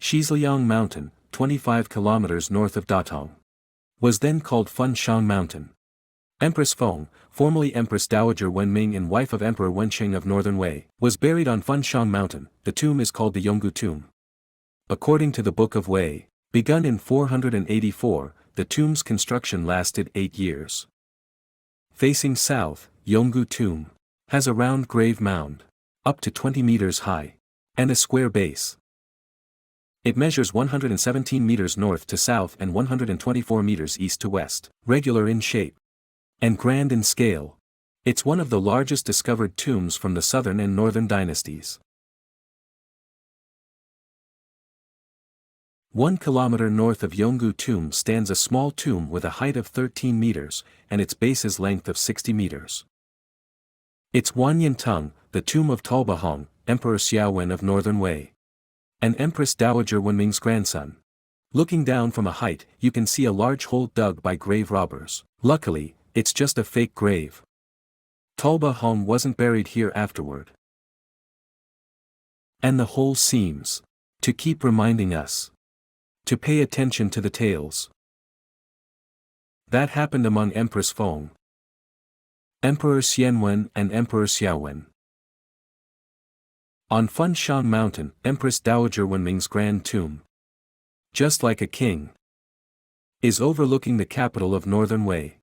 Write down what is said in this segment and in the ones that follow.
Shizliang Mountain, 25 kilometers north of Datong, was then called Funshan Mountain. Empress Feng, formerly Empress Dowager Wenming and wife of Emperor Wenqing of Northern Wei, was buried on Funshan Mountain. The tomb is called the Yonggu tomb. According to the Book of Wei, begun in 484, the tomb's construction lasted 8 years. Facing south, Yonggu tomb has a round grave mound, up to 20 meters high, and a square base. It measures 117 meters north to south and 124 meters east to west, regular in shape and grand in scale. It's one of the largest discovered tombs from the southern and northern dynasties. 1 kilometer north of Yonggu tomb stands a small tomb with a height of 13 meters, and its base's length of 60 meters. It's Wanyan Tung, the tomb of Talbahong, Emperor Xiaowen of Northern Wei, and Empress Dowager Wenming's grandson. Looking down from a height, you can see a large hole dug by grave robbers. Luckily, it's just a fake grave. Talbahong wasn't buried here afterward. And the hole seems to keep reminding us to pay attention to the tales that happened among Empress Feng, Emperor Xianwen and Emperor Xiaowen. On Funshan Mountain, Empress Dowager Wenming's grand tomb, just like a king, is overlooking the capital of Northern Wei.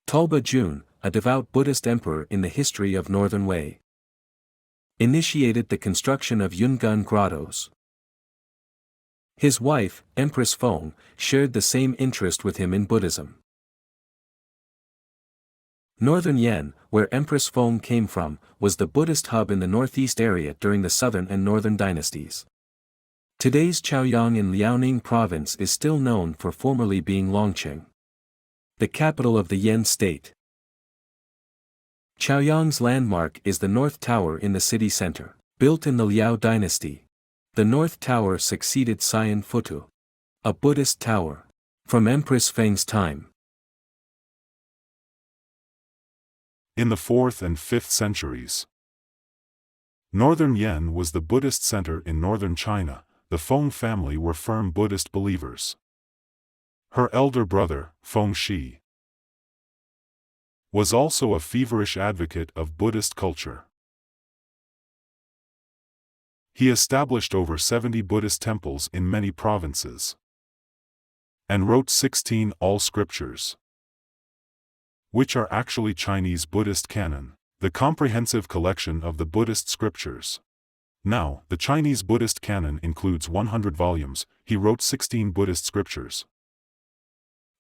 Talba Jun, a devout Buddhist emperor in the history of Northern Wei, initiated the construction of Yungan grottoes. His wife, Empress Feng, shared the same interest with him in Buddhism. Northern Yan, where Empress Feng came from, was the Buddhist hub in the northeast area during the southern and northern dynasties. Today's Chaoyang in Liaoning province is still known for formerly being Longqing, the capital of the Yan state. Chaoyang's landmark is the North Tower in the city center. Built in the Liao dynasty, the North Tower succeeded Xian Futu, a Buddhist tower, from Empress Feng's time. In the 4th and 5th centuries, Northern Yan was the Buddhist center in northern China. The Feng family were firm Buddhist believers. Her elder brother, Feng Shi, was also a feverish advocate of Buddhist culture. He established over 70 Buddhist temples in many provinces, and wrote 16 all scriptures, which are actually Chinese Buddhist canon, the comprehensive collection of the Buddhist scriptures. Now, the Chinese Buddhist canon includes 100 volumes. He wrote 16 Buddhist scriptures.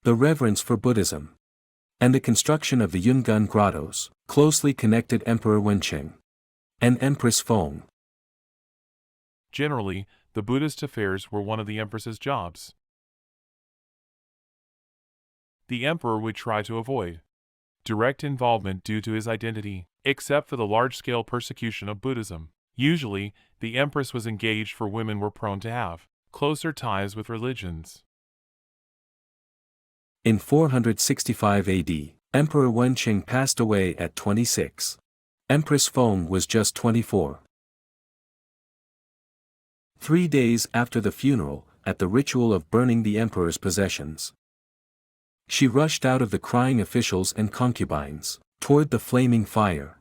The reverence for Buddhism and the construction of the Yungan grottoes closely connected Emperor Wenqing and Empress Feng. Generally, the Buddhist affairs were one of the empress's jobs. The emperor would try to avoid direct involvement due to his identity, except for the large-scale persecution of Buddhism. Usually, the empress was engaged for women were prone to have closer ties with religions. In 465 AD, Emperor Wenqing passed away at 26. Empress Feng was just 24. 3 days after the funeral, at the ritual of burning the emperor's possessions, she rushed out of the crying officials and concubines toward the flaming fire,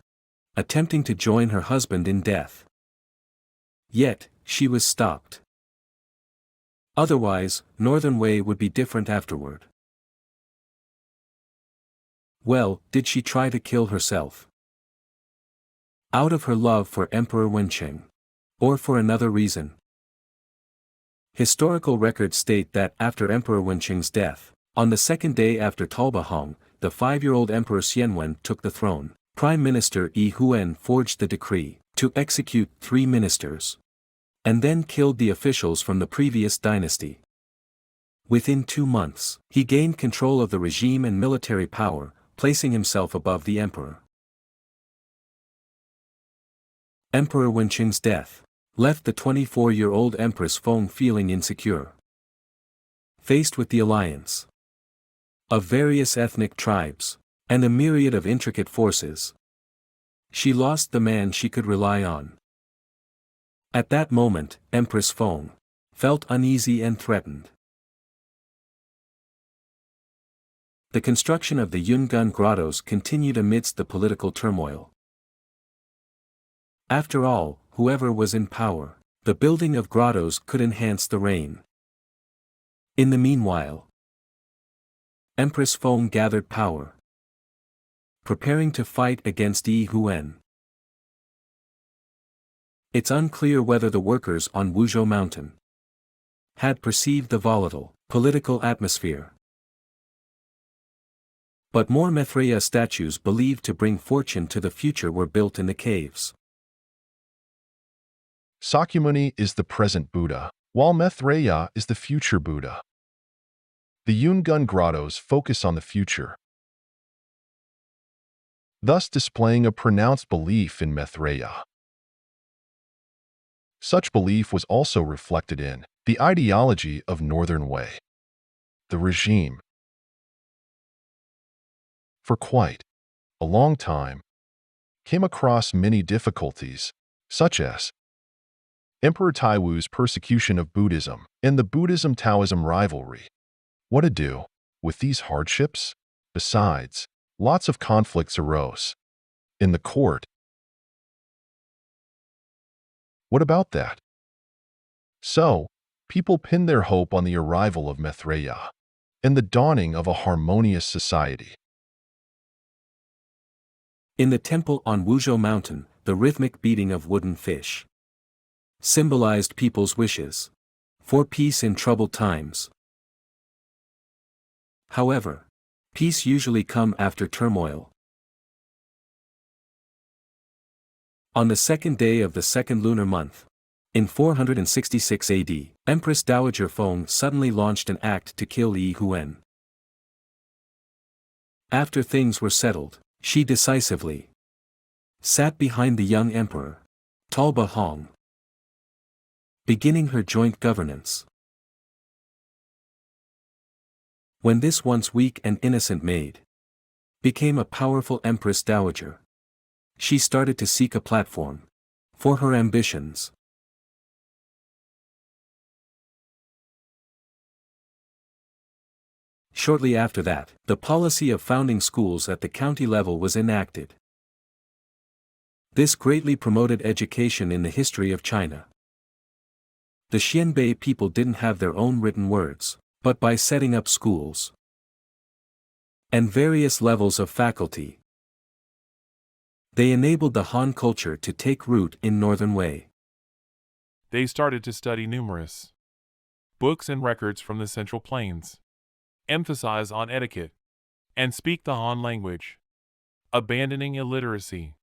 attempting to join her husband in death. Yet, she was stopped. Otherwise, Northern Wei would be different afterward. Well, did she try to kill herself? Out of her love for Emperor Wenqing? Or for another reason? Historical records state that after Emperor Wenqing's death, on the second day after Talbahong, the 5-year-old Emperor Xianwen took the throne. Prime Minister Yi Huan forged the decree to execute 3 ministers, and then killed the officials from the previous dynasty. Within 2 months, he gained control of the regime and military power, placing himself above the emperor. Emperor Wenqing's death left the 24-year-old Empress Feng feeling insecure. Faced with the alliance of various ethnic tribes and a myriad of intricate forces, she lost the man she could rely on. At that moment, Empress Feng felt uneasy and threatened. The construction of the Yungan Grottoes continued amidst the political turmoil. After all, whoever was in power, the building of grottoes could enhance the reign. In the meanwhile, Empress Feng gathered power, preparing to fight against Yi Huan. It's unclear whether the workers on Wuzhou Mountain had perceived the volatile political atmosphere. But more Maitreya statues believed to bring fortune to the future were built in the caves. Sakyamuni is the present Buddha, while Maitreya is the future Buddha. The Yungan Grottoes focus on the future, thus displaying a pronounced belief in Maitreya. Such belief was also reflected in the ideology of Northern Wei. The regime, for quite a long time, came across many difficulties, such as Emperor Taiwu's persecution of Buddhism and the Buddhism-Taoism rivalry. What to do with these hardships? Besides, lots of conflicts arose in the court. What about that? So, people pinned their hope on the arrival of Maitreya and the dawning of a harmonious society. In the temple on Wuzhou Mountain, the rhythmic beating of wooden fish symbolized people's wishes for peace in troubled times. However, peace usually comes after turmoil. On the 2nd day of the 2nd lunar month, in 466 AD, Empress Dowager Feng suddenly launched an act to kill Yi Huan. After things were settled, she decisively sat behind the young emperor, Talba Hong, beginning her joint governance. When this once weak and innocent maid became a powerful Empress Dowager, she started to seek a platform for her ambitions. Shortly after that, the policy of founding schools at the county level was enacted. This greatly promoted education in the history of China. The Xianbei people didn't have their own written words, but by setting up schools and various levels of faculty, they enabled the Han culture to take root in Northern Wei. They started to study numerous books and records from the Central Plains, emphasize on etiquette, and speak the Han language, abandoning illiteracy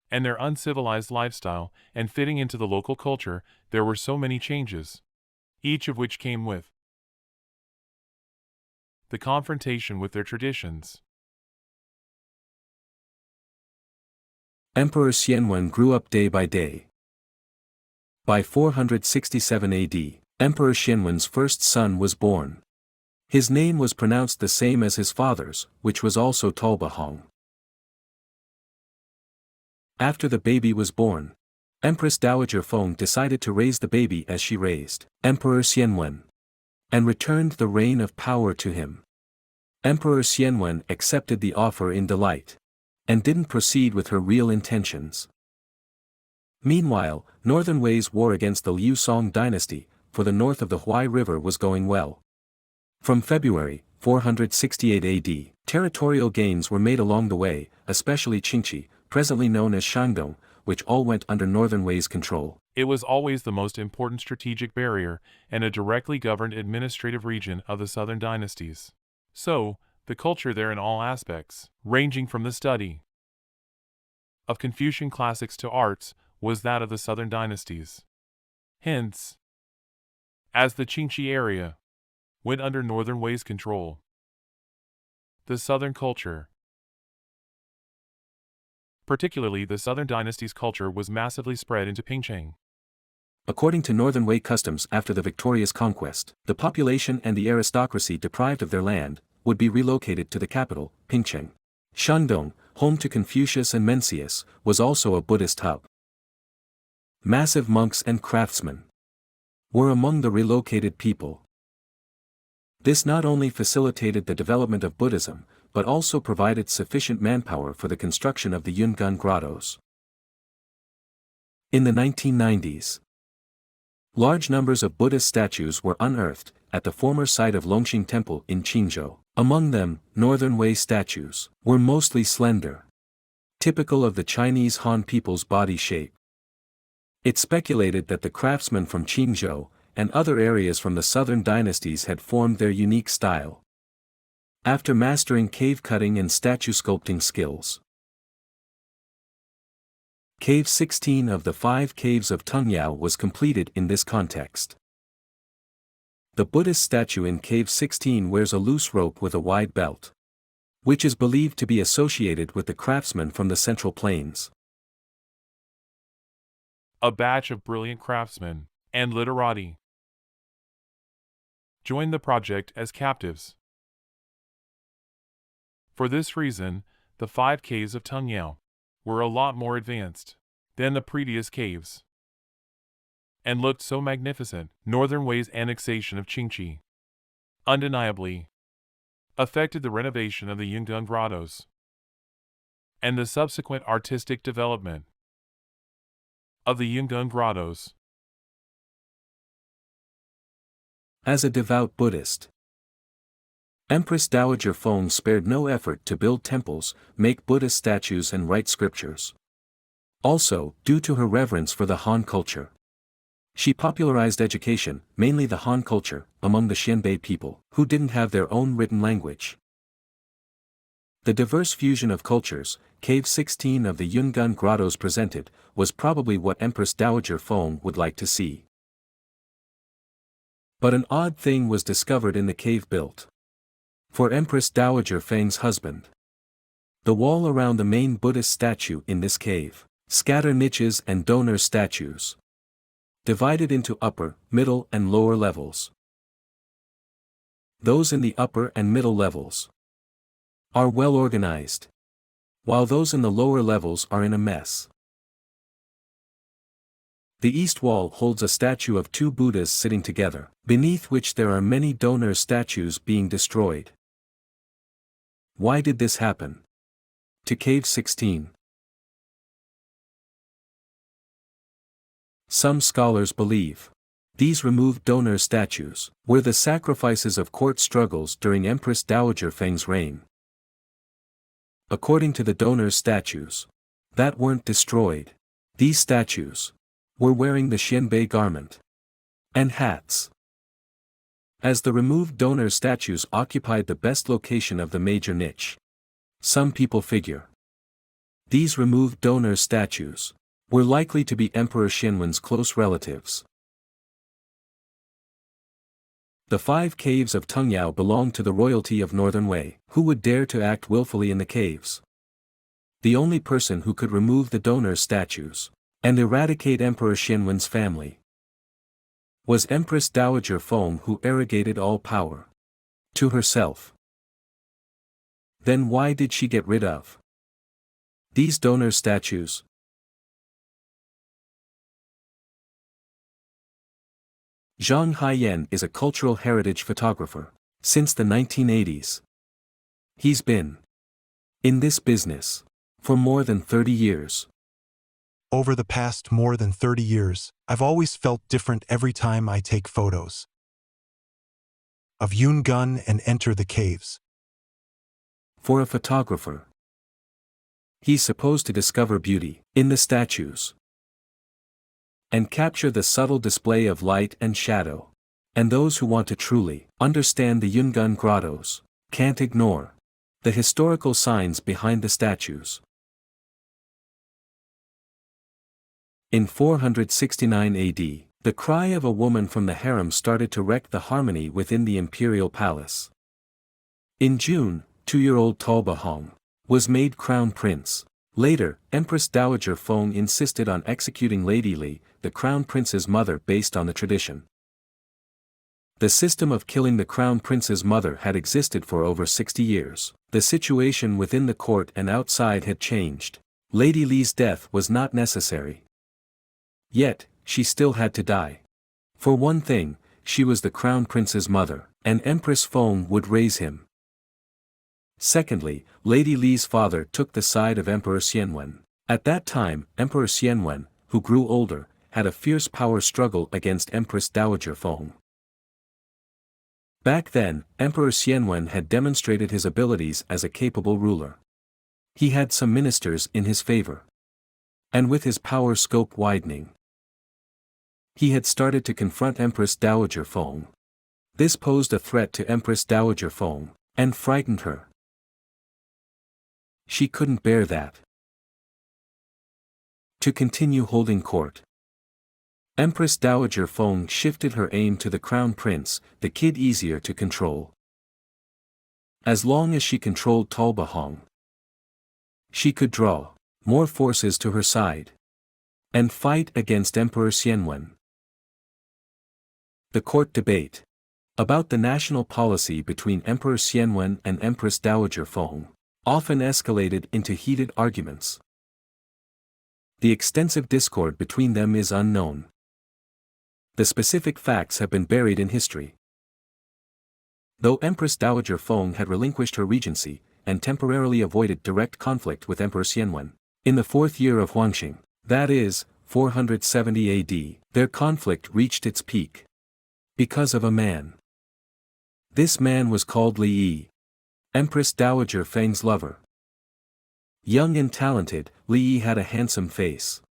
and their uncivilized lifestyle and fitting into the local culture. There were so many changes, each of which came with the confrontation with their traditions. Emperor Xianwen grew up day by day. By 467 AD, Emperor Xianwen's first son was born. His name was pronounced the same as his father's, which was also Talba Hong. After the baby was born, Empress Dowager Feng decided to raise the baby as she raised Emperor Xianwen, and returned the reign of power to him. Emperor Xianwen accepted the offer in delight, and didn't proceed with her real intentions. Meanwhile, Northern Wei's war against the Liu Song dynasty, for the north of the Huai River was going well. From February 468 AD, territorial gains were made along the way, especially Qingqi, presently known as Shandong, which all went under Northern Wei's control. It was always the most important strategic barrier and a directly governed administrative region of the southern dynasties. So, The culture there in all aspects, ranging from the study of Confucian classics to arts, was that of the southern dynasties. Hence, as the Qingxi area went under Northern Wei's control, the southern culture, particularly the southern dynasty's culture, was massively spread into Pingcheng. According to Northern Wei customs after the victorious conquest, the population and the aristocracy deprived of their land would be relocated to the capital, Pingcheng. Shandong, home to Confucius and Mencius, was also a Buddhist hub. Massive monks and craftsmen were among the relocated people. This not only facilitated the development of Buddhism, but also provided sufficient manpower for the construction of the Yungan grottoes. In the 1990s, large numbers of Buddhist statues were unearthed at the former site of Longxing Temple in Qingzhou. Among them, Northern Wei statues were mostly slender, typical of the Chinese Han people's body shape. It's speculated that the craftsmen from Qingzhou and other areas from the southern dynasties had formed their unique style after mastering cave cutting and statue sculpting skills. Cave 16 of the 5 caves of Tungyao was completed in this context. The Buddhist statue in Cave 16 wears a loose rope with a wide belt, which is believed to be associated with the craftsmen from the Central Plains. A batch of brilliant craftsmen and literati joined the project as captives. For this reason, the 5 caves of Tungyao were a lot more advanced than the previous caves, and looked so magnificent. Northern Wei's annexation of Qingxi undeniably affected the renovation of the Yungan grottoes and the subsequent artistic development of the Yungan grottoes. As a devout Buddhist, Empress Dowager Feng spared no effort to build temples, make Buddhist statues and write scriptures. Also, due to her reverence for the Han culture, she popularized education, mainly the Han culture, among the Xianbei people, who didn't have their own written language. The diverse fusion of cultures, Cave 16 of the Yungan grottoes presented, was probably what Empress Dowager Feng would like to see. But an odd thing was discovered in the cave built for Empress Dowager Feng's husband. The wall around the main Buddhist statue in this cave scatter niches and donor statues, divided into upper, middle and lower levels. Those in the upper and middle levels are well organized, while those in the lower levels are in a mess. The east wall holds a statue of 2 Buddhas sitting together, beneath which there are many donor statues being destroyed. Why did this happen to Cave 16? Some scholars believe these removed donor statues were the sacrifices of court struggles during Empress Dowager Feng's reign. According to the donor statues that weren't destroyed, these statues were wearing the Xianbei garment and hats. As the removed donor statues occupied the best location of the major niche, some people figure these removed donor statues were likely to be Emperor Xianwen's close relatives. The 5 caves of Tungyao belonged to the royalty of Northern Wei, who would dare to act willfully in the caves. The only person who could remove the donor statues and eradicate Emperor Xianwen's family was Empress Dowager Feng, who arrogated all power to herself. Then why did she get rid of these donor statues? Zhang Haiyan is a cultural heritage photographer since the 1980s. He's been in this business for more than 30 years. Over the past more than 30 years, I've always felt different every time I take photos of Yungan and enter the caves. For a photographer, he's supposed to discover beauty in the statues and capture the subtle display of light and shadow. And those who want to truly understand the Yungan grottoes can't ignore The historical signs behind the statues. In 469 AD, the cry of a woman from the harem started to wreck the harmony within the imperial palace. In June, 2-year-old Talba Hong was made crown prince. Later, Empress Dowager Feng insisted on executing Lady Li, the crown prince's mother, based on the tradition. The system of killing the crown prince's mother had existed for over 60 years. The situation within the court and outside had changed. Lady Li's death was not necessary. Yet, she still had to die. For one thing, she was the crown prince's mother, and Empress Feng would raise him. Secondly, Lady Li's father took the side of Emperor Xianwen. At that time, Emperor Xianwen, who grew older, had a fierce power struggle against Empress Dowager Feng. Back then, Emperor Xianwen had demonstrated his abilities as a capable ruler. He had some ministers in his favor. And with his power scope widening, he had started to confront Empress Dowager Feng. This posed a threat to Empress Dowager Feng, and frightened her. She couldn't bear that. To continue holding court, Empress Dowager Feng shifted her aim to the crown prince, the kid easier to control. As long as she controlled Talba Hong, she could draw more forces to her side and fight against Emperor Xianwen. The court debate about the national policy between Emperor Xianwen and Empress Dowager Feng often escalated into heated arguments. The extensive discord between them is unknown. The specific facts have been buried in history. Though Empress Dowager Feng had relinquished her regency, and temporarily avoided direct conflict with Emperor Xianwen, in the 4th year of Huangqing, that is, 470 AD, their conflict reached its peak. Because of a man. This man was called Li Yi, Empress Dowager Feng's lover. Young and talented, Li Yi had a handsome face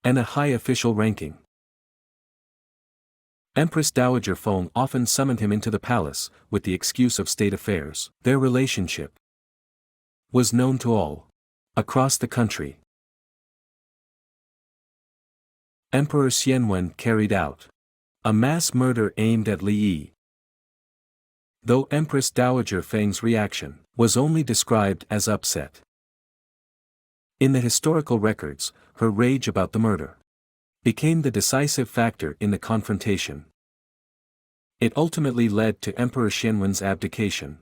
and a high official ranking. Empress Dowager Feng often summoned him into the palace, with the excuse of state affairs. Their relationship was known to all across the country. Emperor Xianwen carried out a mass murder aimed at Li Yi. Though Empress Dowager Feng's reaction was only described as upset. In the historical records, her rage about the murder became the decisive factor in the confrontation. It ultimately led to Emperor Xianwen's abdication.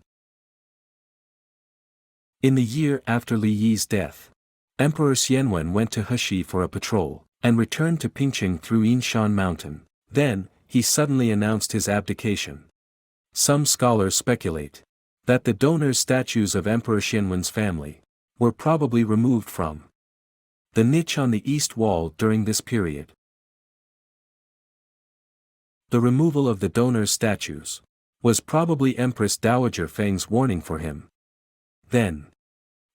In the year after Li Yi's death, Emperor Xianwen went to Heshi for a patrol, and returned to Pingqing through Yinshan Mountain. Then, he suddenly announced his abdication. Some scholars speculate that the donors' statues of Emperor Xianwen's family were probably removed from the niche on the east wall during this period. The removal of the donors' statues was probably Empress Dowager Feng's warning for him. Then,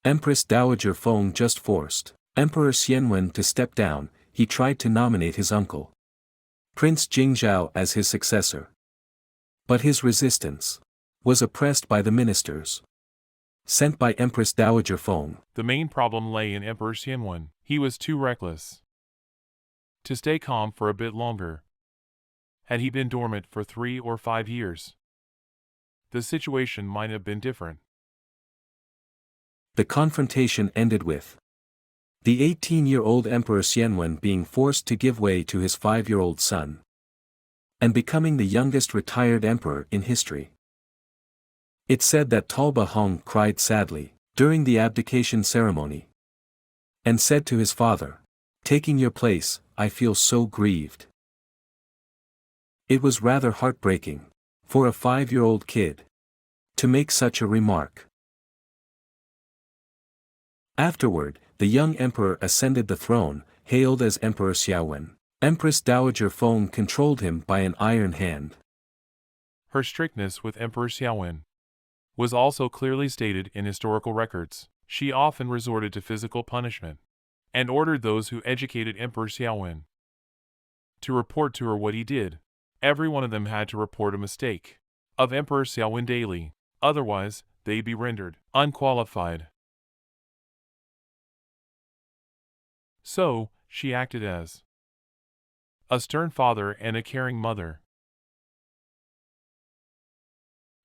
Empress Dowager Feng just forced Emperor Xianwen to step down. He tried to nominate his uncle, Prince Jingzhao, as his successor. But his resistance was oppressed by the ministers sent by Empress Dowager Feng. The main problem lay in Emperor Xianwen. He was too reckless to stay calm for a bit longer. Had he been dormant for 3 or 5 years, the situation might have been different. The confrontation ended with the 18-year-old Emperor Xianwen being forced to give way to his 5-year-old son, and becoming the youngest retired emperor in history. It said that Talba Hong cried sadly during the abdication ceremony, and said to his father, "Taking your place, I feel so grieved." It was rather heartbreaking for a 5-year-old kid to make such a remark. Afterward, the young emperor ascended the throne, hailed as Emperor Xiaowen. Empress Dowager Feng controlled him by an iron hand. Her strictness with Emperor Xiaowen was also clearly stated in historical records. She often resorted to physical punishment, and ordered those who educated Emperor Xiaowen to report to her what he did. Every one of them had to report a mistake of Emperor Xiaowen daily, otherwise they'd be rendered unqualified. So, she acted as a stern father and a caring mother.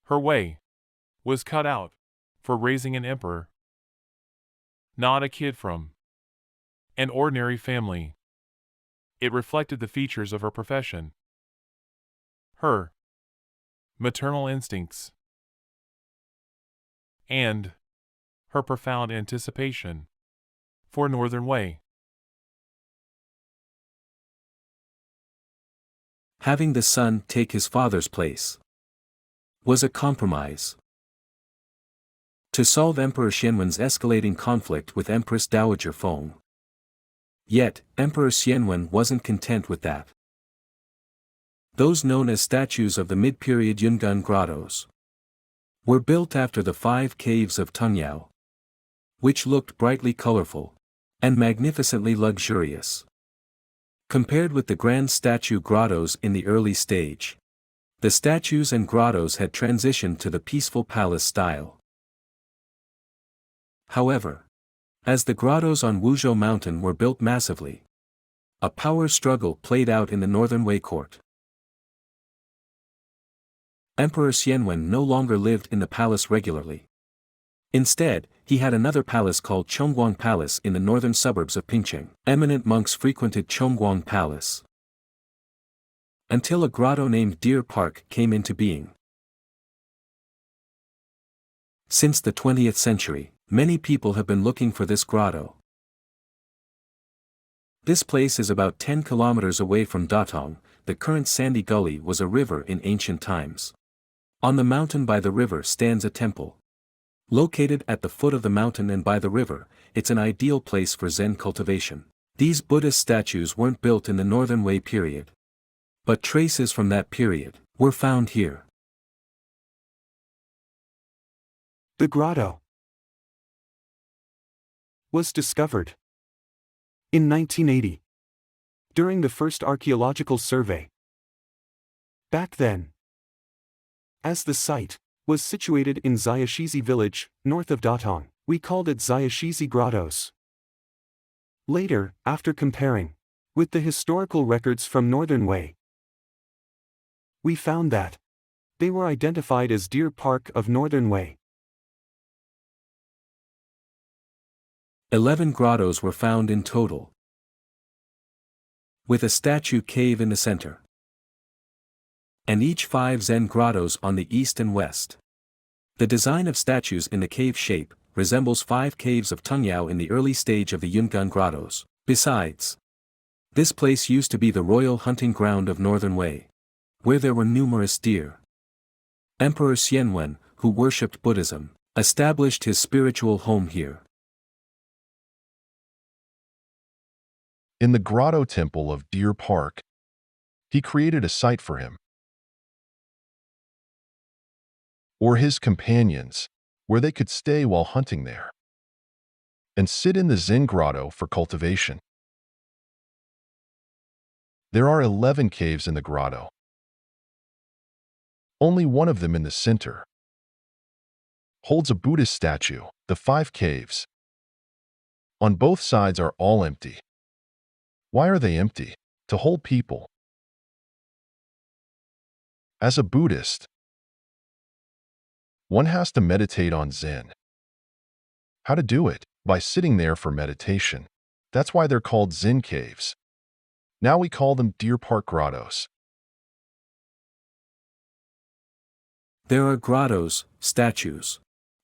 Her way was cut out for raising an emperor, not a kid from an ordinary family. It reflected the features of her profession, her maternal instincts, and her profound anticipation for Northern Wei. Having the son take his father's place was a compromise to solve Emperor Xianwen's escalating conflict with Empress Dowager Feng. Yet, Emperor Xianwen wasn't content with that. Those known as statues of the mid-period Yungan Grottoes were built after the 5 caves of Tungyao, which looked brightly colorful and magnificently luxurious. Compared with the grand statue grottos in the early stage, the statues and grottos had transitioned to the peaceful palace style. However, as the grottos on Wuzhou Mountain were built massively, a power struggle played out in the Northern Wei court. Emperor Xianwen no longer lived in the palace regularly. Instead, he had another palace called Chongguang Palace in the northern suburbs of Pingcheng. Eminent monks frequented Chongguang Palace until a grotto named Deer Park came into being. Since the 20th century, many people have been looking for this grotto. This place is about 10 kilometers away from Datong. The current sandy gully was a river in ancient times. On the mountain by the river stands a temple. Located at the foot of the mountain and by the river, it's an ideal place for Zen cultivation. These Buddhist statues weren't built in the Northern Wei period, but traces from that period were found here. The grotto was discovered in 1980 during the first archaeological survey. Back then, as the site was situated in Xiaxizi village, north of Datong, we called it Xiaxizi Grottoes. Later, after comparing with the historical records from Northern Wei, we found that they were identified as Deer Park of Northern Wei. 11 grottos were found in total, with a statue cave in the center, and each 5 Zen grottos on the east and west. The design of statues in the cave shape resembles 5 caves of Tungyao in the early stage of the Yungan Grottoes. Besides, this place used to be the royal hunting ground of Northern Wei, where there were numerous deer. Emperor Xianwen, who worshipped Buddhism, established his spiritual home here. In the grotto temple of Deer Park, he created a site for him or his companions, where they could stay while hunting there, and sit in the Zen grotto for cultivation. There are 11 caves in the grotto. Only one of them in the center holds a Buddhist statue. The 5 caves on both sides are all empty. Why are they empty? To hold people. As a Buddhist, one has to meditate on Zen. How to do it? By sitting there for meditation. That's why they're called Zen caves. Now we call them Deer Park Grottoes. There are grottos, statues,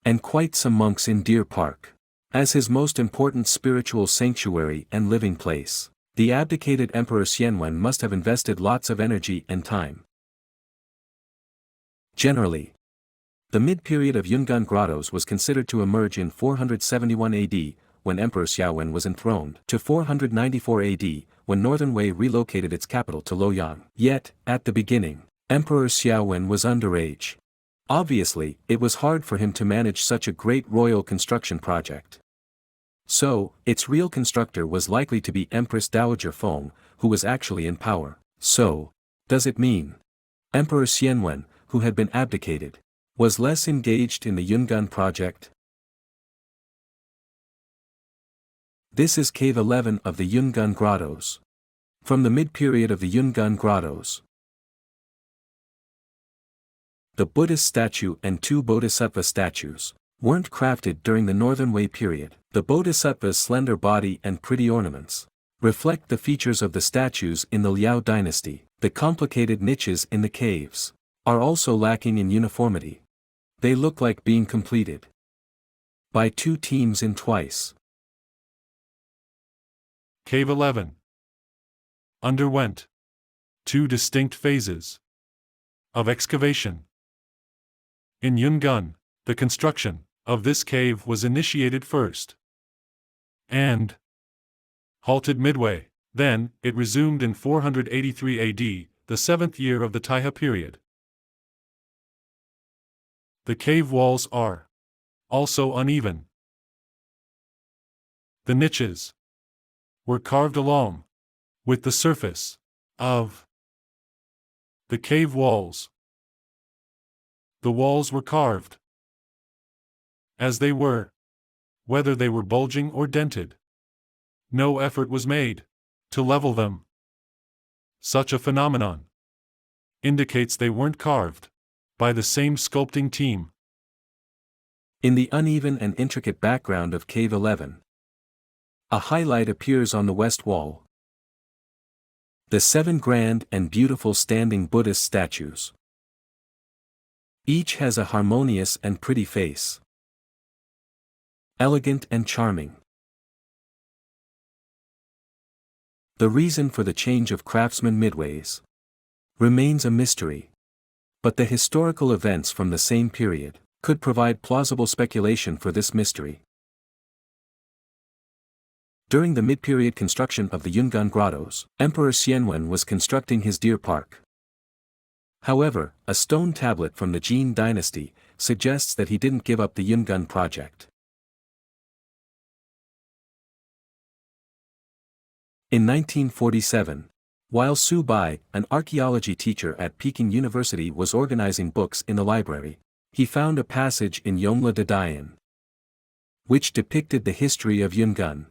and quite some monks in Deer Park. As his most important spiritual sanctuary and living place, the abdicated Emperor Xianwen must have invested lots of energy and time. Generally, the mid-period of Yungan Grottoes was considered to emerge in 471 AD, when Emperor Xiaowen was enthroned, to 494 AD, when Northern Wei relocated its capital to Luoyang. Yet, at the beginning, Emperor Xiaowen was underage. Obviously, it was hard for him to manage such a great royal construction project. So, its real constructor was likely to be Empress Dowager Feng, who was actually in power. So, does it mean Emperor Xianwen, who had been abdicated, was less engaged in the Yungan project. This is Cave 11 of the Yungan Grottoes. From the mid-period of the Yungan Grottoes. The Buddhist statue and two Bodhisattva statues weren't crafted during the Northern Wei period. The Bodhisattva's slender body and pretty ornaments reflect the features of the statues in the Liao dynasty. The complicated niches in the caves are also lacking in uniformity. They look like being completed by two teams in twice. Cave 11 underwent two distinct phases of excavation. In Yungan, the construction of this cave was initiated first and halted midway. Then, it resumed in 483 AD, the 7th year of the Taihe period. The cave walls are also uneven. The niches were carved along with the surface of the cave walls. The walls were carved as they were, whether they were bulging or dented. No effort was made to level them. Such a phenomenon indicates they weren't carved by the same sculpting team. In the uneven and intricate background of Cave 11, a highlight appears on the west wall. The 7 grand and beautiful standing Buddhist statues. Each has a harmonious and pretty face. Elegant and charming. The reason for the change of craftsmen midways remains a mystery. But the historical events from the same period could provide plausible speculation for this mystery. During the mid-period construction of the Yungan Grottoes, Emperor Xianwen was constructing his deer park. However, a stone tablet from the Jin dynasty suggests that he didn't give up the Yungan project. In 1947, while Su Bai, an archaeology teacher at Peking University, was organizing books in the library, he found a passage in Yongla de Dian, which depicted the history of Yungan.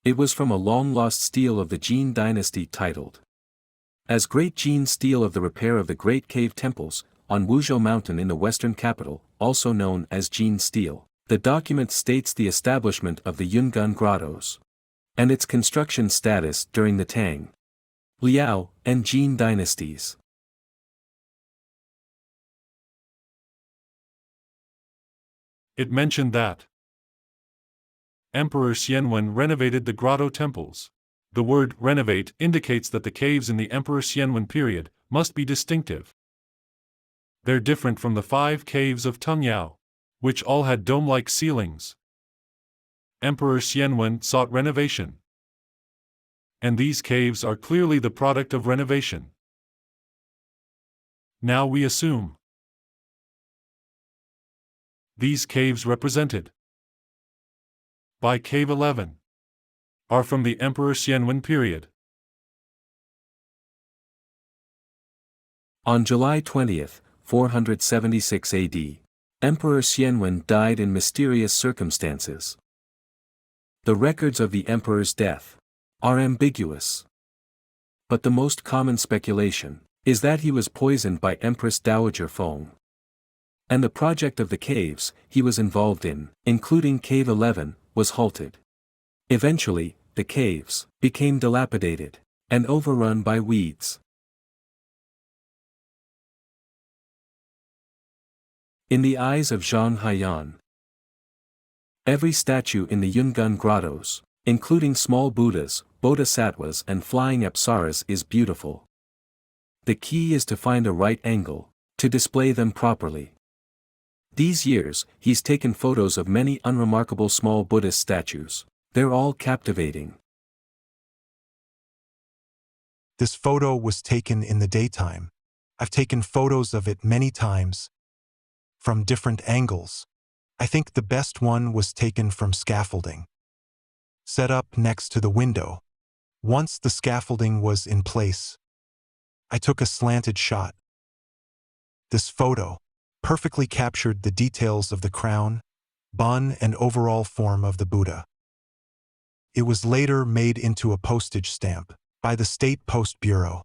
It was from a long-lost stele of the Jin dynasty titled, "As Great Jin Stele of the Repair of the Great Cave Temples, on Wuzhou Mountain in the Western Capital, also known as Jin Stele." The document states the establishment of the Yungan Grottoes and its construction status during the Tang, Liao, and Jin dynasties. It mentioned that Emperor Xianwen renovated the grotto temples. The word renovate indicates that the caves in the Emperor Xianwen period must be distinctive. They're different from the 5 caves of Tungyao, which all had dome-like ceilings. Emperor Xianwen sought renovation. And these caves are clearly the product of renovation. Now we assume these caves represented by Cave 11 are from the Emperor Xianwen period. On July 20, 476 AD, Emperor Xianwen died in mysterious circumstances. The records of the emperor's death are ambiguous. But the most common speculation is that he was poisoned by Empress Dowager Feng. And the project of the caves he was involved in, including Cave 11, was halted. Eventually, the caves became dilapidated and overrun by weeds. In the eyes of Zhang Haiyan, every statue in the Yungan Grottoes, including small Buddhas, Bodhisattvas and flying apsaras, is beautiful. The key is to find a right angle to display them properly. These years, he's taken photos of many unremarkable small Buddhist statues. They're all captivating. This photo was taken in the daytime. I've taken photos of it many times, from different angles. I think the best one was taken from scaffolding, set up next to the window. Once the scaffolding was in place, I took a slanted shot. This photo perfectly captured the details of the crown, bun, and overall form of the Buddha. It was later made into a postage stamp by the State Post Bureau.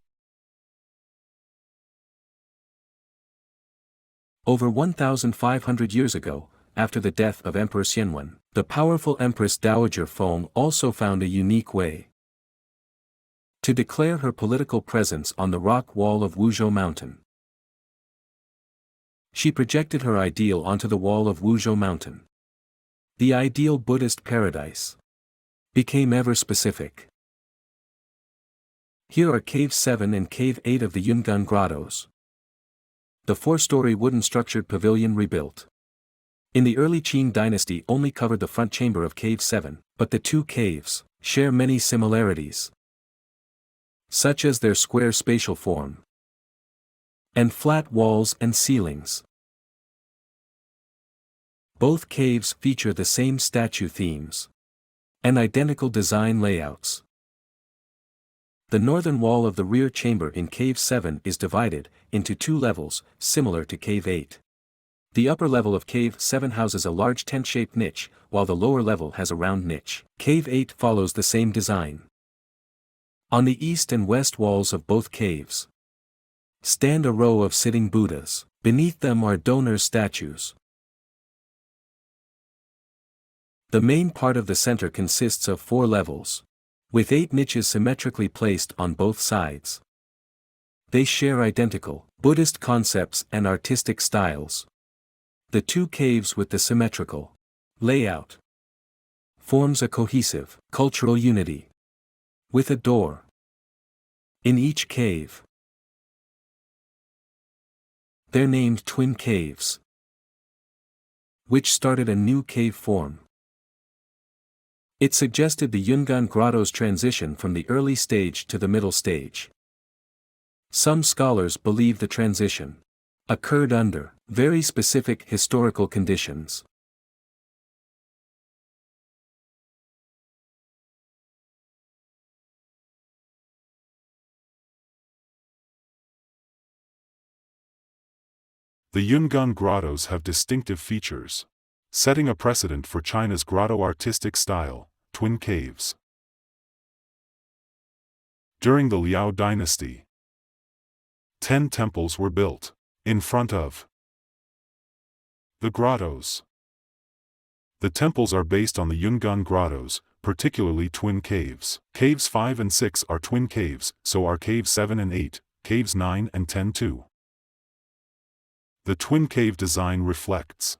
Over 1,500 years ago, after the death of Emperor Xianwen, the powerful Empress Dowager Feng also found a unique way to declare her political presence on the rock wall of Wuzhou Mountain. She projected her ideal onto the wall of Wuzhou Mountain. The ideal Buddhist paradise became ever specific. Here are Cave 7 and Cave 8 of the Yungan Grottoes. The four-story wooden-structured pavilion rebuilt in the early Qing dynasty only covered the front chamber of Cave 7, but the two caves share many similarities, such as their square spatial form and flat walls and ceilings. Both caves feature the same statue themes and identical design layouts. The northern wall of the rear chamber in Cave 7 is divided into two levels, similar to Cave 8. The upper level of Cave 7 houses a large tent-shaped niche, while the lower level has a round niche. Cave 8 follows the same design. On the east and west walls of both caves stand a row of sitting Buddhas. Beneath them are donors' statues. The main part of the center consists of 4 levels, with 8 niches symmetrically placed on both sides. They share identical Buddhist concepts and artistic styles. The two caves with the symmetrical layout forms a cohesive cultural unity, with a door in each cave. They're named twin caves, which started a new cave form. It suggested the Yungan Grotto's transition from the early stage to the middle stage. Some scholars believe the transition occurred under very specific historical conditions. The Yungan Grottoes have distinctive features, setting a precedent for China's grotto artistic style, twin caves. During the Liao dynasty, 10 temples were built in front of the grottoes. The temples are based on the Yungan Grottoes, particularly twin caves. Caves 5 and 6 are twin caves, so are Caves 7 and 8, Caves 9 and 10 too. The twin cave design reflects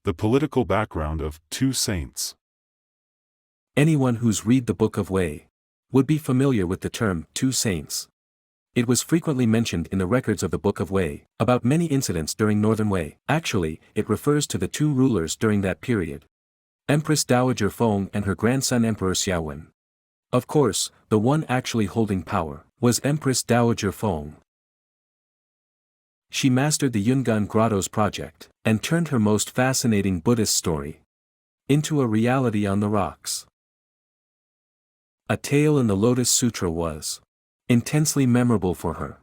the political background of 2 saints. Anyone who's read the Book of Wei would be familiar with the term 2 saints. It was frequently mentioned in the records of the Book of Wei about many incidents during Northern Wei. Actually, it refers to the 2 rulers during that period, Empress Dowager Feng and her grandson Emperor Xiaowen. Of course, the one actually holding power was Empress Dowager Feng. She mastered the Yungan Grottoes project and turned her most fascinating Buddhist story into a reality on the rocks. A tale in the Lotus Sutra was intensely memorable for her.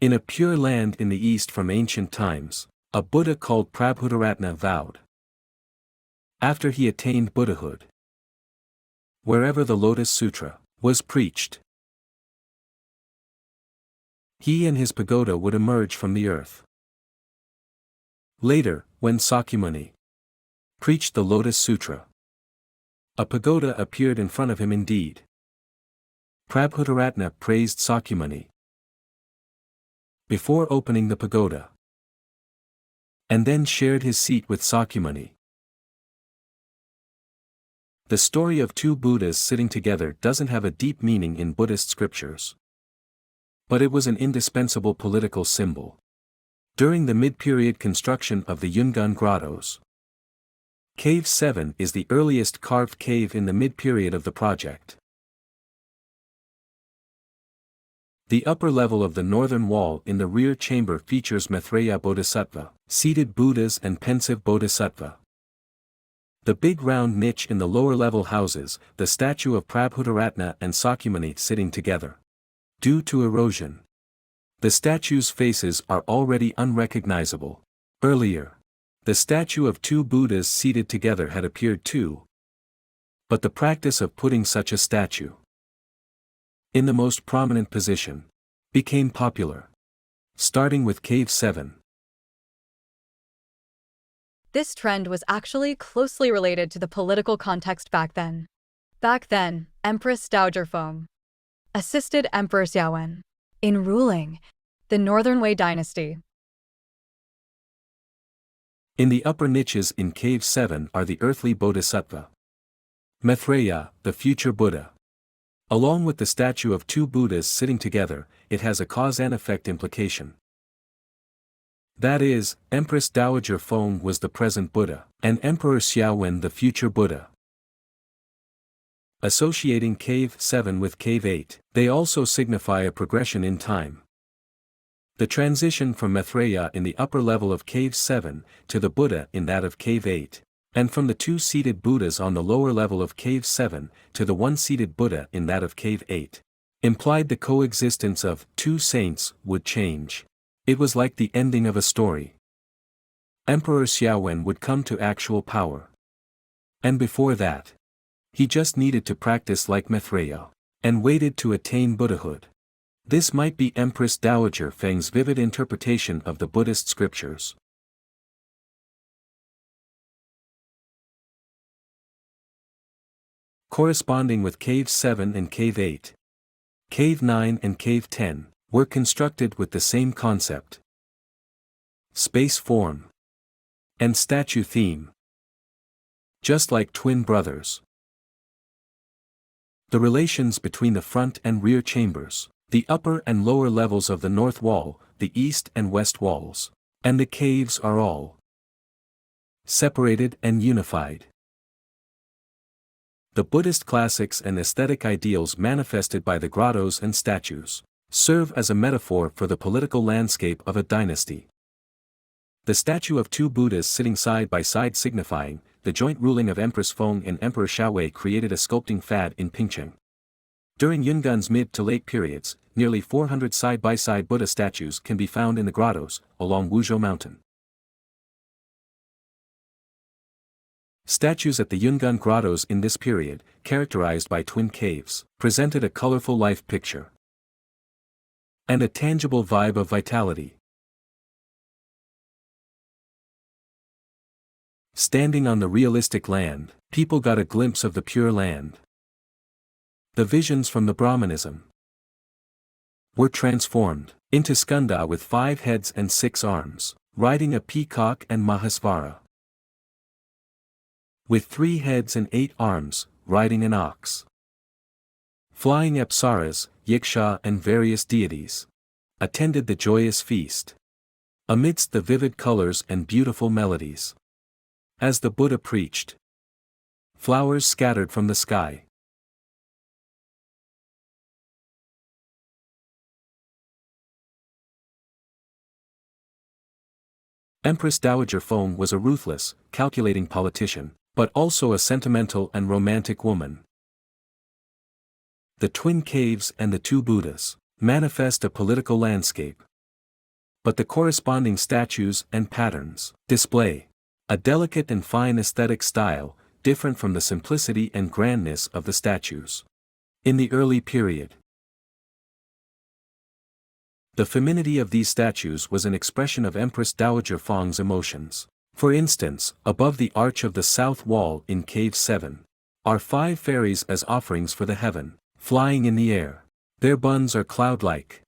In a pure land in the east from ancient times, a Buddha called Prabhudaratna vowed, after he attained Buddhahood, wherever the Lotus Sutra was preached, he and his pagoda would emerge from the earth. Later, when Sakyamuni preached the Lotus Sutra, a pagoda appeared in front of him indeed. Prabhudaratna praised Sakyamuni before opening the pagoda, and then shared his seat with Sakyamuni. The story of 2 Buddhas sitting together doesn't have a deep meaning in Buddhist scriptures, but it was an indispensable political symbol during the mid-period construction of the Yungan Grottoes. Cave 7 is the earliest carved cave in the mid-period of the project. The upper level of the northern wall in the rear chamber features Maitreya Bodhisattva, seated Buddhas and pensive Bodhisattva. The big round niche in the lower level houses the statue of Prabhudaratna and Sakyamuni sitting together. Due to erosion, The statues' faces are already unrecognizable. Earlier, the statue of two Buddhas seated together had appeared too. But the practice of putting such a statue in the most prominent position became popular, starting with Cave 7. This trend was actually closely related to the political context back then. Back then, Empress Dowager Feng assisted Emperor Xiaowen in ruling the Northern Wei dynasty. In the upper niches in Cave 7 are the earthly bodhisattva, Maitreya, the future Buddha. Along with the statue of two Buddhas sitting together, it has a cause and effect implication. That is, Empress Dowager Feng was the present Buddha, and Emperor Xiaowen the future Buddha. Associating Cave 7 with Cave 8, they also signify a progression in time. The transition from Maitreya in the upper level of Cave 7 to the Buddha in that of Cave 8, and from the two seated Buddhas on the lower level of Cave 7 to the one-seated Buddha in that of Cave 8, implied the coexistence of two saints would change. It was like the ending of a story. Emperor Xiaowen would come to actual power. And before that, he just needed to practice like Maitreya, and waited to attain Buddhahood. This might be Empress Dowager Feng's vivid interpretation of the Buddhist scriptures. Corresponding with Cave 7 and Cave 8. Cave 9 and Cave 10 were constructed with the same concept. Space form and statue theme. Just like twin brothers. The relations between the front and rear chambers, the upper and lower levels of the north wall, the east and west walls, and the caves are all separated and unified. The Buddhist classics and aesthetic ideals manifested by the grottos and statues serve as a metaphor for the political landscape of a dynasty. The statue of two Buddhas sitting side by side signifying the joint ruling of Empress Feng and Emperor Xiaowei created a sculpting fad in Pingcheng. During Yungan's mid to late periods, nearly 400 side-by-side Buddha statues can be found in the grottos along Wuzhou Mountain. Statues at the Yungan grottos in this period, characterized by twin caves, presented a colorful life picture and a tangible vibe of vitality. Standing on the realistic land, people got a glimpse of the pure land. The visions from the Brahmanism were transformed into Skanda with 5 heads and 6 arms, riding a peacock, and Mahasvara with 3 heads and 8 arms, riding an ox. Flying Apsaras, Yiksha and various deities attended the joyous feast. Amidst the vivid colors and beautiful melodies. As the Buddha preached, flowers scattered from the sky. Empress Dowager Feng was a ruthless, calculating politician, but also a sentimental and romantic woman. The twin caves and the two Buddhas manifest a political landscape. But the corresponding statues and patterns display a delicate and fine aesthetic style, different from the simplicity and grandness of the statues. In the early period, the femininity of these statues was an expression of Empress Dowager Feng's emotions. For instance, above the arch of the south wall in Cave 7, are 5 fairies as offerings for the heaven, flying in the air. Their buns are cloud-like,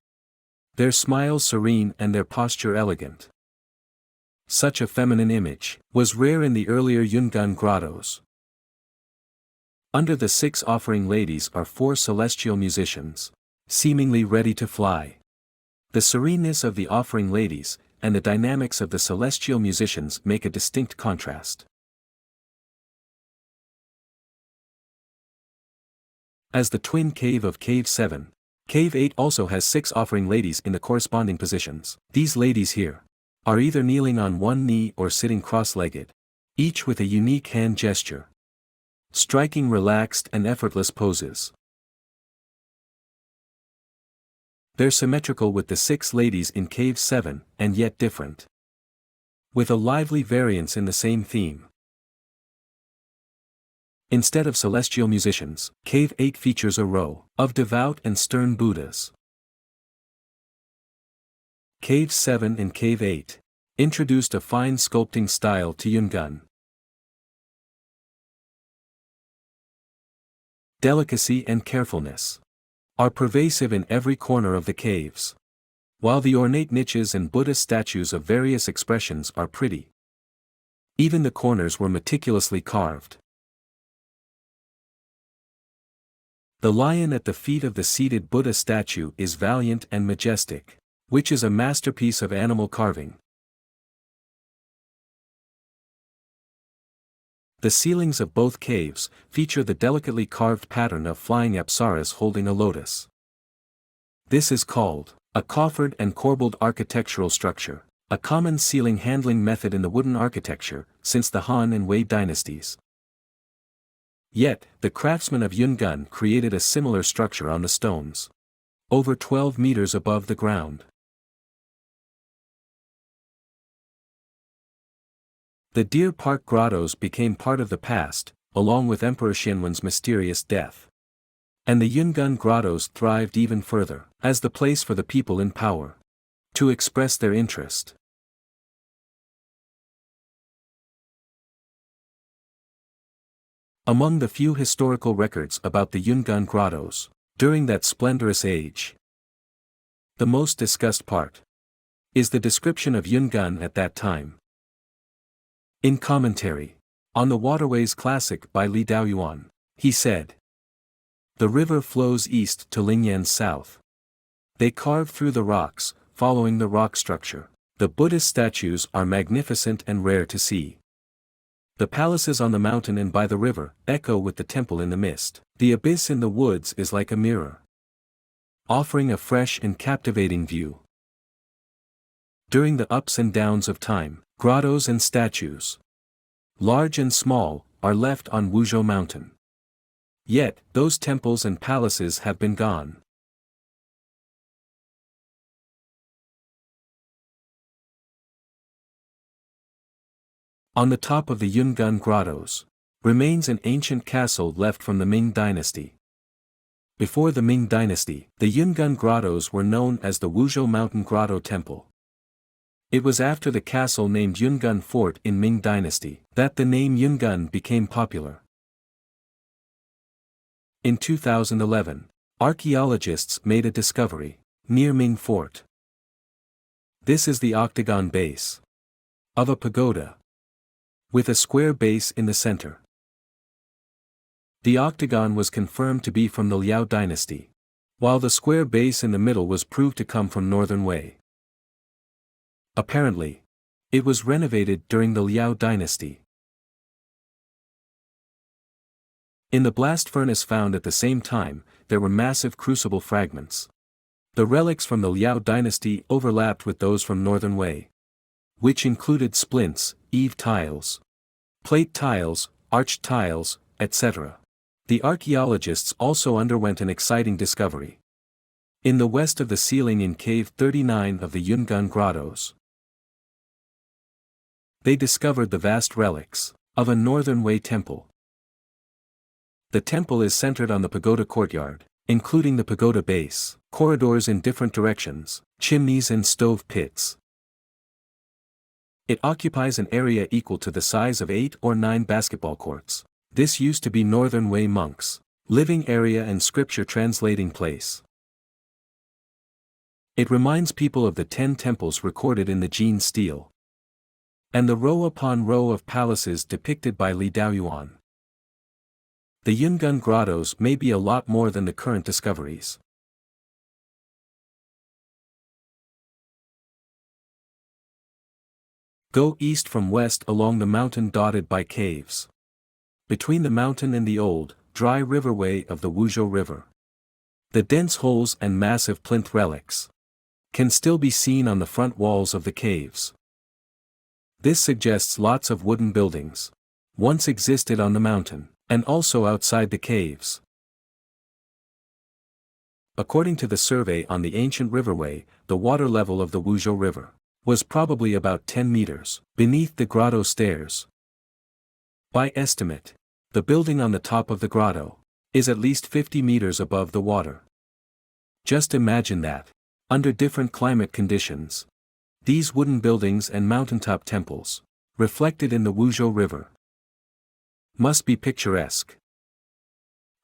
their smiles serene and their posture elegant. Such a feminine image was rare in the earlier Yungan grottos. Under the 6 offering ladies are 4 celestial musicians, seemingly ready to fly. The sereneness of the offering ladies and the dynamics of the celestial musicians make a distinct contrast. As the twin cave of Cave 7, Cave 8 also has 6 offering ladies in the corresponding positions. These ladies here are either kneeling on one knee or sitting cross-legged, each with a unique hand gesture, striking relaxed and effortless poses. They're symmetrical with the 6 ladies in Cave 7, and yet different, with a lively variance in the same theme. Instead of celestial musicians, Cave 8 features a row of devout and stern Buddhas. Cave 7 and Cave 8 introduced a fine sculpting style to Yungan. Delicacy and carefulness are pervasive in every corner of the caves. While the ornate niches and Buddhist statues of various expressions are pretty, even the corners were meticulously carved. The lion at the feet of the seated Buddha statue is valiant and majestic, which is a masterpiece of animal carving. The ceilings of both caves feature the delicately carved pattern of flying apsaras holding a lotus. This is called a coffered and corbelled architectural structure, a common ceiling handling method in the wooden architecture since the Han and Wei dynasties. Yet, the craftsmen of Yungan created a similar structure on the stones, over 12 meters above the ground. The Deer Park Grottoes became part of the past, along with Emperor Xianwen's mysterious death. And the Yungan Grottoes thrived even further, as the place for the people in power to express their interest. Among the few historical records about the Yungan Grottoes, during that splendorous age, the most discussed part is the description of Yungan at that time. In commentary on the Waterways Classic by Li Daoyuan, he said, "The river flows east to Lingyan's south. They carve through the rocks, following the rock structure. The Buddhist statues are magnificent and rare to see. The palaces on the mountain and by the river echo with the temple in the mist. The abyss in the woods is like a mirror, offering a fresh and captivating view. During the ups and downs of time, grottos and statues, large and small, are left on Wuzhou Mountain. Yet, those temples and palaces have been gone. On the top of the Yungan Grottoes remains an ancient castle left from the Ming dynasty. Before the Ming dynasty, the Yungan Grottoes were known as the Wuzhou Mountain Grotto Temple. It was after the castle named Yungan Fort in Ming dynasty that the name Yungan became popular. In 2011, archaeologists made a discovery near Ming Fort. This is the octagon base of a pagoda, with a square base in the center. The octagon was confirmed to be from the Liao dynasty, while the square base in the middle was proved to come from northern Wei. Apparently, it was renovated during the Liao dynasty. In the blast furnace found at the same time, there were massive crucible fragments. The relics from the Liao dynasty overlapped with those from northern Wei, which included splints, eave tiles, plate tiles, arched tiles, etc. The archaeologists also underwent an exciting discovery. In the west of the ceiling in Cave 39 of the Yungan Grottoes, they discovered the vast relics of a northern Wei temple. The temple is centered on the pagoda courtyard, including the pagoda base, corridors in different directions, chimneys and stove pits. It occupies an area equal to the size of 8 or 9 basketball courts. This used to be northern Wei monks' living area and scripture translating place. It reminds people of the 10 temples recorded in the Jin stele, and the row upon row of palaces depicted by Li Daoyuan. The Yungan Grottoes may be a lot more than the current discoveries. Go east from west along the mountain dotted by caves. Between the mountain and the old, dry riverway of the Wuzhou River, the dense holes and massive plinth relics can still be seen on the front walls of the caves. This suggests lots of wooden buildings once existed on the mountain, and also outside the caves. According to the survey on the ancient riverway, the water level of the Wuzhou River was probably about 10 meters beneath the grotto stairs. By estimate, the building on the top of the grotto is at least 50 meters above the water. Just imagine that, under different climate conditions, these wooden buildings and mountaintop temples, reflected in the Wuzhou River, must be picturesque.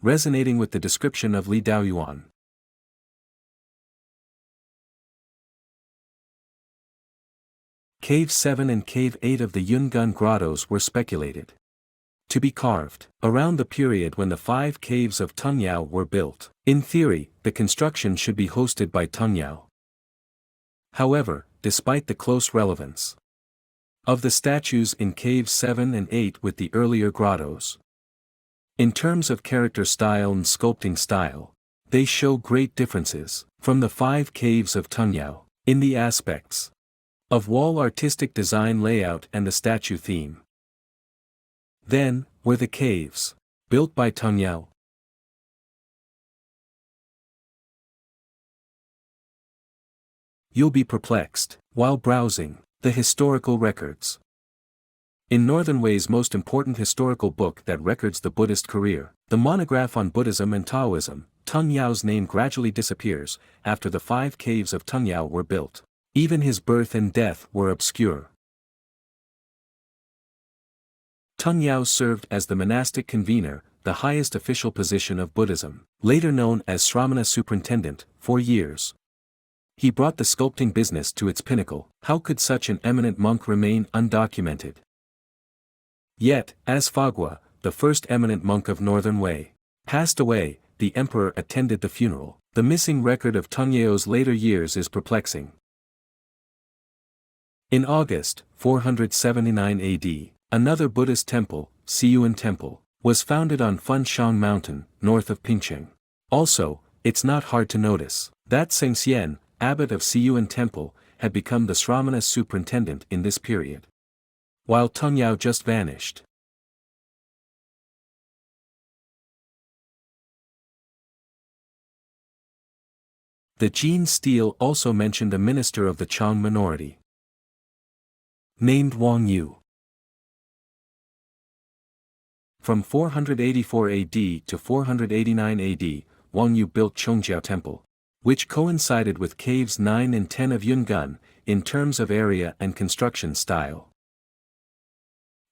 Resonating with the description of Li Daoyuan. Cave 7 and Cave 8 of the Yungan Grottoes were speculated to be carved around the period when the 5 caves of Tungyao were built. In theory, the construction should be hosted by Tungyao. However, despite the close relevance of the statues in Caves 7 and 8 with the earlier grottos, in terms of character style and sculpting style, they show great differences from the 5 caves of Tungyao in the aspects of wall artistic design layout and the statue theme. Then, were the caves built by Tungyao? You'll be perplexed while browsing the historical records. In Northern Wei's most important historical book that records the Buddhist career, the monograph on Buddhism and Taoism, Tungyao's name gradually disappears after the 5 caves of Tungyao were built. Even his birth and death were obscure. Tungyao served as the monastic convener, the highest official position of Buddhism, later known as Sramana Superintendent, for years. He brought the sculpting business to its pinnacle. How could such an eminent monk remain undocumented? Yet, as Fagua, the first eminent monk of Northern Wei, passed away, the emperor attended the funeral. The missing record of Tungyao's later years is perplexing. In August 479 AD, another Buddhist temple, Siyuan Temple, was founded on Funan Mountain, north of Pingcheng. Also, it's not hard to notice that Sengxian, abbot of Siyuan Temple, had become the Sramana superintendent in this period, while Tungyao just vanished. The Jin stele also mentioned a minister of the Chang minority, named Wang Yu. From 484 AD to 489 AD, Wang Yu built Chongjiao Temple, which coincided with Caves 9 and 10 of Yungan, in terms of area and construction style.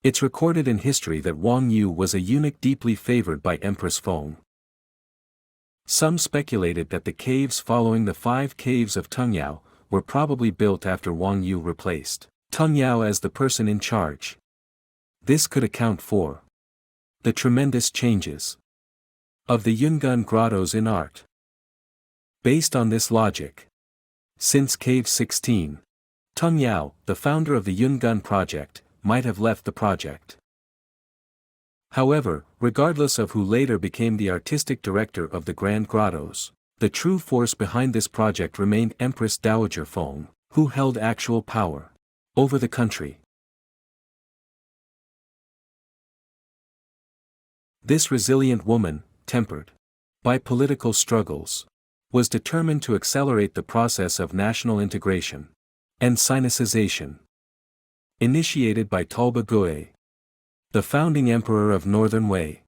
It's recorded in history that Wang Yu was a eunuch deeply favored by Empress Feng. Some speculated that the caves following the 5 caves of Tungyao were probably built after Wang Yu replaced Tungyao as the person in charge. This could account for the tremendous changes of the Yungan grottos in art. Based on this logic, since Cave 16, Tungyao, the founder of the Yungan project, might have left the project. However, regardless of who later became the artistic director of the Grand Grottos, the true force behind this project remained Empress Dowager Feng, who held actual power over the country. This resilient woman, tempered by political struggles, was determined to accelerate the process of national integration and Sinicization, initiated by Talba Gui, the founding emperor of Northern Wei.